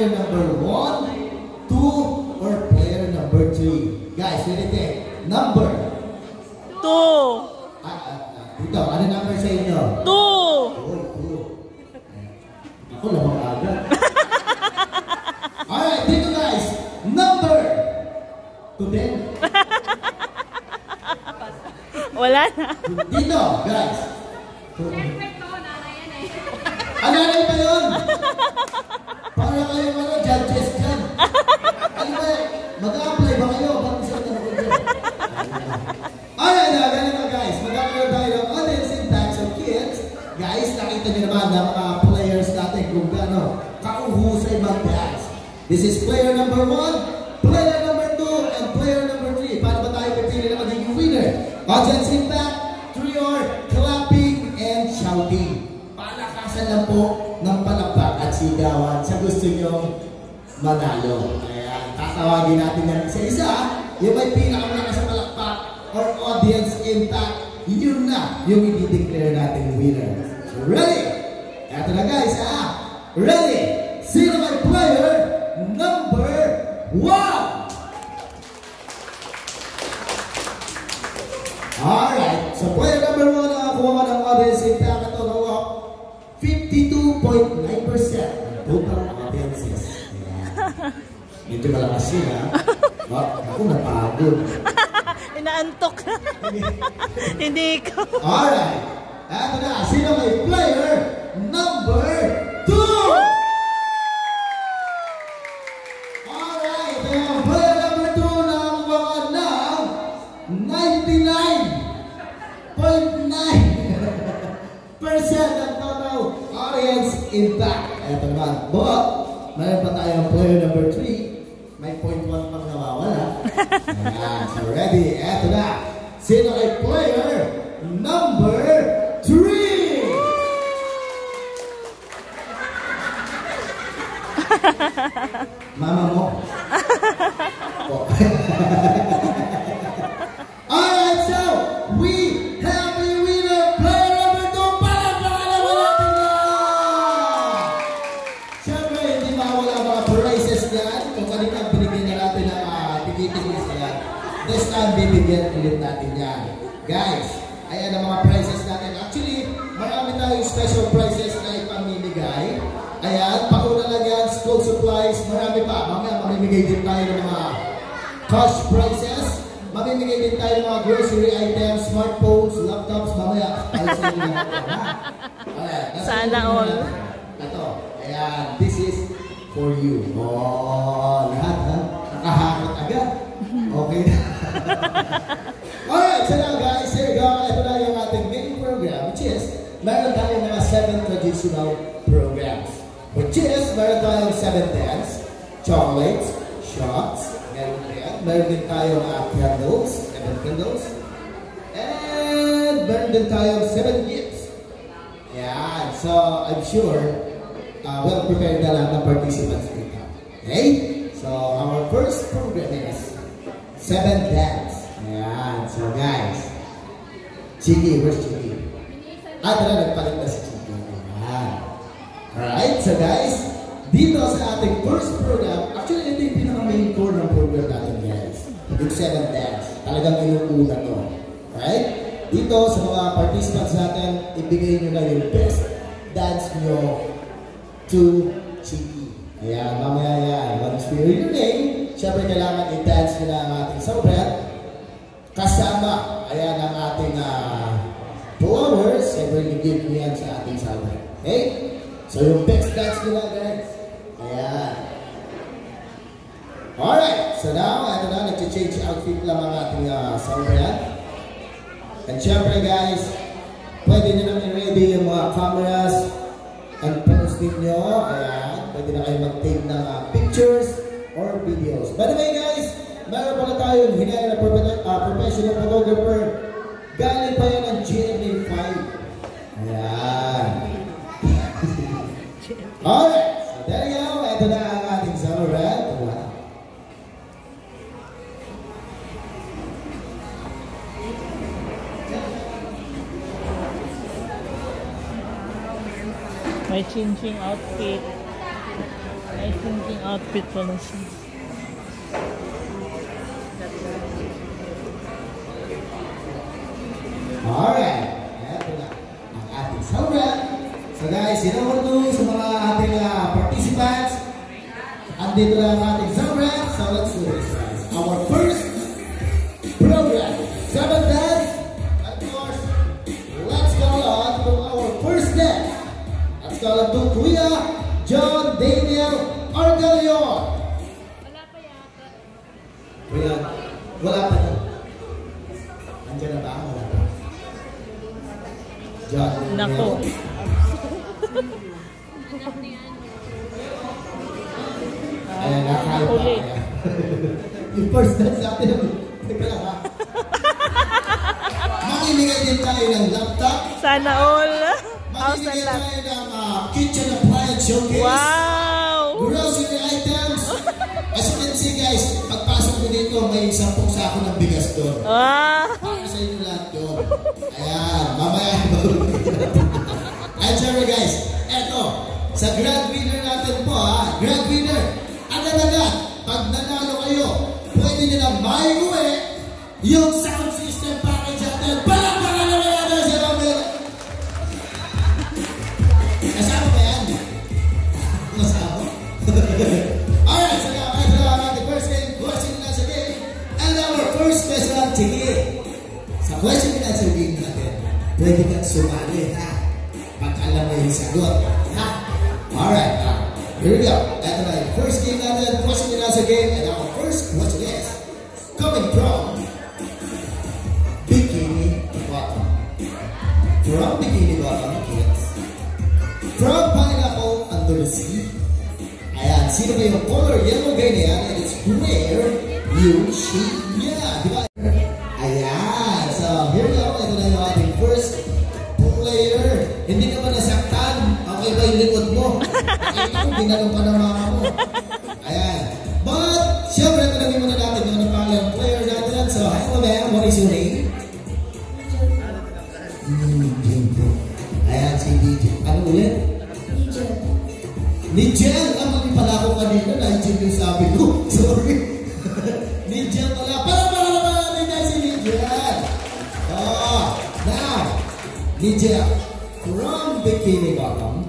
player number 1, 2, or player number 3? Guys, what do you think? Number? 2. Dito, ano number sa inyo? 2. Oh, 2. Ako lamang agad. Alright, dito guys. Number 2 Wala na. Dito, guys. Perfect to, nanay yan eh. Nanay pa yun? Para kayong judges dyan. Ano ba, mag-a-apply ba kayo? Bakit siya tanong ko dyan? Alright, ganito guys. Mag-a-apply tayo ng audience impact. So kids, guys, nakita niyo naman na mga players natin kung gano'n kauhusay mag-dance. This is player number 1, player number 2, and player number 3. Paano ba tayo pipili na magiging winner? Audience impact, 3 or clapping and shouting. Palakasan lang po ng palakpak at sigawan sa gusto nyong manalo. Kaya tatawagin natin yan isa-isa. Yung may pinakamalakas sa palakpak or audience impact, yun na yung i-declare natin winner. So ready? Eto na guys Ready? Sino may player number 1? Alright, so player number 1 nakakuha ka ng audience impact at nakuha 52.9% total audiences. Medyo malakas yun ako napagod. Inaantok na. Hindi ko. Alright, eto na, sino may player number 2? Alright, yung player number 2 nakakuha ng 99.9% ng total audience impact. Eto naman. But, mayroon pa tayong player number 3. May 0.1 pang nawawala. Ayan. So, ready? Eto na. Sino ay player number 3? Mama mo? Alright, so we have a winner, player number 2. Palakpakan natin na! Siyempre, hindi mawala mga prizes yan. Kung kanina binigyan na natin ng tikitis yan. This time, bibigyan ulit natin yan. Guys, ayan ang mga prizes natin. Actually, marami tayong special prizes na ipamimigay. Ayan, pauna lang yan, school supplies, marami pa. Mamaya mamimigay din tayo ng mga cash prizes. Mamimigay din tayo ng mga grocery items, smartphones, laptops, mamaya. Sana all. Ito, ayan, this is for you. Oh, lahat nakahakot agad. Okay na. Alright, so now guys, here we go. Ito na yung ating main program, which is, meron tayong mga 7 traditional programs. Which is, meron tayong 7 dance, chocolates, shots, meron din tayong candles, 7 candles, and meron din tayong 7 gifts. Ayan, so I'm sure, well prepared na lang ng participants dito. Okay? So, our first program is 7 dance. Ayan, so guys, Chiki, where's Chiki? Tara, nagpalit na si Chiki. Ayan. Alright, so guys, dito sa ating first program, actually ito yung pinaka-main core ng program natin guys. Yung 7 dance. Talagang inuuna to. Alright? Dito sa mga participants natin, ibigay nyo na yung best dance nyo to Chiki. Ayan, mamaya yan. Once we hear your name, syempre kailangan i-dance nyo na ang ating sobrang kasama. Ayan ang ating followers. Syempre i-give nyo yan sa ating sobrang. Okay? So yung best dance nila guys. Ayan. Alright. So now, ito na. Nag-change outfit lang ang ating sobrang. And syempre guys, pwede nyo nang i-ready yung mga cameras and phones ninyo. Ayan. Pwede na kayo mag-take ng pictures or videos. By the way guys, meron pala tayong hinay na professional photographer. Galing pa yan ng GMA5. Ayan. Alright, so there you go. Ito na ang ating summer rant. May changing outfit. May changing Outfit pala siya. Alright. Eto na ang ating celebrant. So guys, you know what to do sa mga ating participants. Andito na ang ating celebrant. So let's do this, guys. Our first program. 7 dance. Of course, let's go on to our first dance. Let's go on to Kuya John Daniel Argalion. Wala pa yata. Wala pa na. Andiyan na ba? Wala pa. John Daniel. Nako. Ayan, nakakaya pa. Huli. Yung first dance natin. Teka lang ha. Makiligay din tayo ng laptop. Sana all. House Makiligay and lot. tayo ng kitchen appliance showcase. Wow! Grocery items. As you can see guys, pagpasok ko dito, may 10 sako ng bigas doon. Wow! Para sa inyo lahat yun. Ayan, mamaya. And syempre guys, eto, sa grand winner natin po ha, grand winner, agad-agad, pag nanalo kayo, pwede nyo na maiuwi yung sound system package natin. Palakpakan na natin sa namin. Kasama ba yan? Kasama? Alright, so now, the first game, question and answer game. And our first question, sige. Sa question and answer game natin, pwede kang sumali, ha? Pag alam mo yung sagot, ha? Alright, here we go. Ito na yung first game natin, question and answer game. And our first question is, coming from Bikini Bottom. From Bikini Bottom, kids. From Pineapple Under the Sea. Ayan, sino ba yung color yellow gray na yan? And it's where yung shape niya. Di ba? Ayan. So, here we go. Ito na yung ating first player. Hindi ka ba nasaktan? Okay ba yung likod mo? Ito, ginanong ka na mama mo. Ayan. But, syempre, tanongin muna natin yung pangalan player natin. So, hello ma'am. What is your name? Ayan, si DJ. Ano ulit? Nigel, mali pala ako kanina, Nigel yung sabi ko. Sorry. Nigel pala. Para natin tayo si Nigel. Oh, now, Nigel, from Bikini Bottom,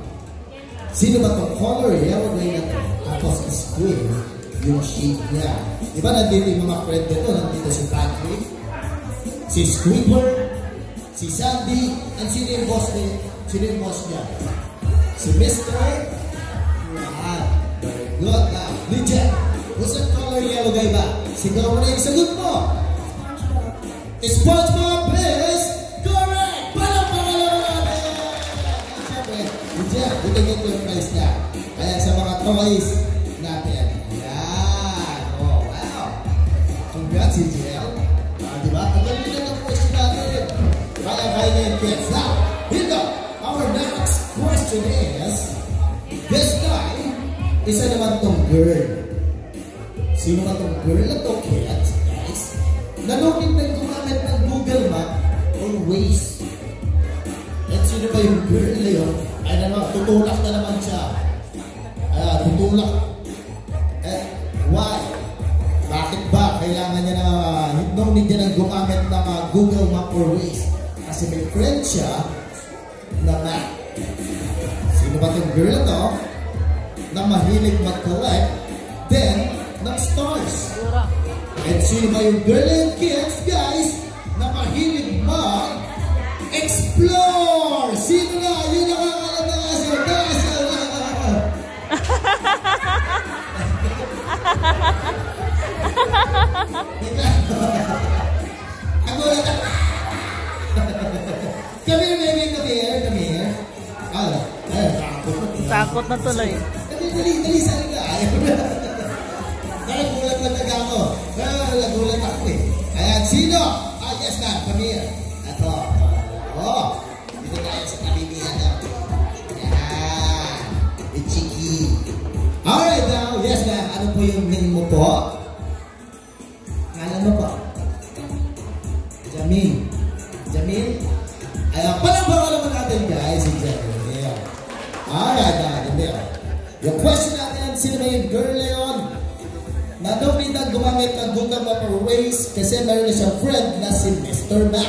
sino ba itong color? Yellow gray na ito. Tapos square, yung shape niya. Diba nandito yung mga friend ko ito? Nandito si Patrick, si Squidward, si Sandy, and sino yung boss niya? Sino yung boss niya? Si Mr. Very good. Now, Nigel, what's the color yellow guy ba? Sigaw mo na yung sagot mo. SpongeBob is correct! Palapakalaman natin! Siyempre, Nigel, ito yung price niya. Kaya sa mga toys natin. Ayan. Oh, wow. Congrats, Nigel. Diba? Ang galing na ng question natin. Kaya yung kids. Now, here we go. Our next question is, this guy, isa naman tong girl. Sino ba tong girl na to, kids? Guys, nalungkit na gumamit ng Google Map or Waze. At sino ba yung girl na yun? Ay naman, tutulak na naman siya. Tutulak. Why? Bakit ba? Kailangan niya na, no need niya na gumamit ng Google Map or Waze. Kasi may friend siya na map. Sino ba tong girl na to? Na mahilig mag-collect, then, ng stars. And sino ba yung girl and kids, guys, na mahilig mag-explore? Sino na? Yun ang alam na asal. Ako lang. Come here, baby. Come here. Takot na tuloy. Dali, saan ka? Ayaw na. Nagulat lang ako. Nagulat ako eh. Ayan, sino? Yes ma'am, come here. Ito. Dito tayo sa kabibihan natin. Ayan. Ichiki. Alright now, yes ma'am. Ano po yung name mo po? Ano mo po? Jamil. Ayan, palabang naman natin guys. Jamil. Alright, yung question natin, sino ba yung girl kang mapa-raise kasi meron na siyang friend na si Mr. Mac.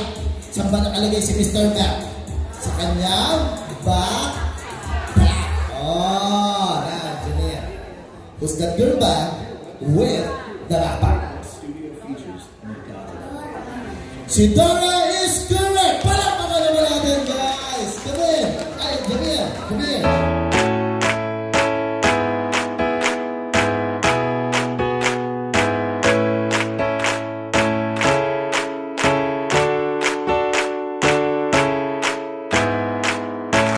Saan ba nakalagay si Mr. Mac? Sa kanyang backpack. Oh, nandiyan na yan. Who's got your bag with the backpack? Si Dora